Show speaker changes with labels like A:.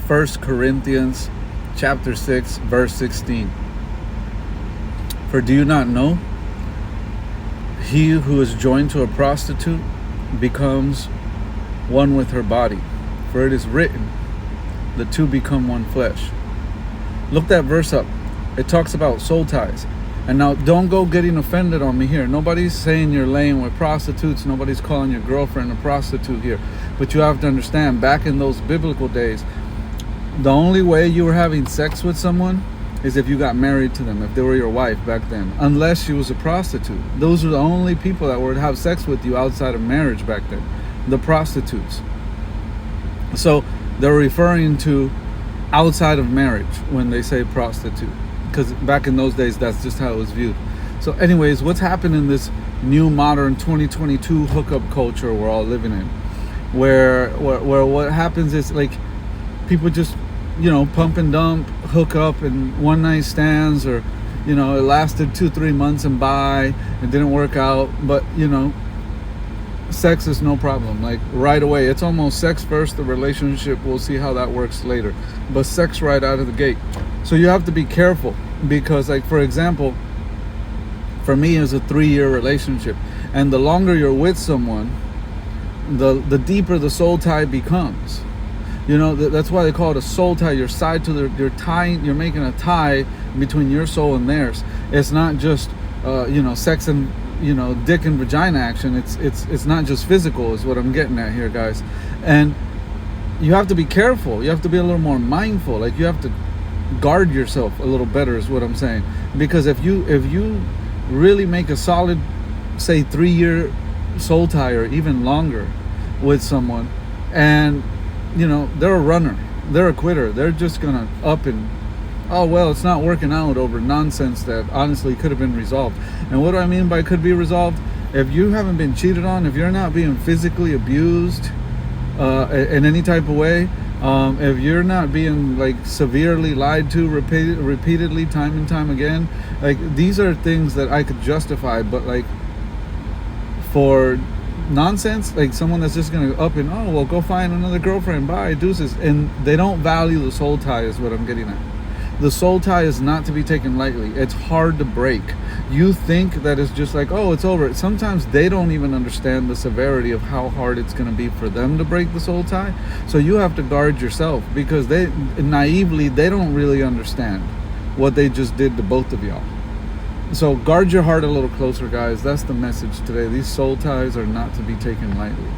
A: 1 Corinthians chapter 6, verse 16. For do you not know? He who is joined to a prostitute becomes one with her body. For it is written, the two become one flesh. Look that verse up. It talks about soul ties. And now don't go getting offended on me here. Nobody's saying you're laying with prostitutes. Nobody's calling your girlfriend a prostitute here. But you have to understand, back in those biblical days, the only way you were having sex with someone is if you got married to them, if they were your wife back then, unless she was a prostitute. Those were the only people that would have sex with you outside of marriage back then, the prostitutes. So they're referring to outside of marriage when they say prostitute, because back in those days, that's just how it was viewed. So anyways, what's happened in this new modern 2022 hookup culture we're all living in, where what happens is, like, people just, pump and dump, hook up and one night stands, or, it lasted 2-3 months and bye, it didn't work out, but, sex is no problem, like right away. It's almost sex first, the relationship, we'll see how that works later, but sex right out of the gate. So you have to be careful, because, like, for example, for me, it's a 3-year relationship, and the longer you're with someone, the deeper the soul tie becomes. That's why they call it a soul tie. You're side to you're tying, you're making a tie between your soul and theirs. It's not just sex and dick and vagina action. It's not just physical, is what I'm getting at here, guys. And you have to be careful. You have to be a little more mindful. Like, you have to guard yourself a little better, is what I'm saying. Because if you really make a solid, say, 3-year soul tie or even longer with someone, and they're a runner, they're a quitter, they're just gonna up and, oh well, it's not working out over nonsense that honestly could have been resolved. And what do I mean by could be resolved? If you haven't been cheated on, if you're not being physically abused in any type of way, if you're not being, like, severely lied to repeatedly, time and time again, like, these are things that I could justify. But, like, for nonsense, like someone that's just gonna up and, oh well, go find another girlfriend, bye, deuces, and they don't value the soul tie, is what I'm getting at. The soul tie is not to be taken lightly. It's hard to break. You think that it's just like, oh, it's over. Sometimes they don't even understand the severity of how hard it's going to be for them to break the soul tie. So you have to guard yourself, because they don't really understand what they just did to both of y'all. So guard your heart a little closer, guys. That's the message today. These soul ties are not to be taken lightly.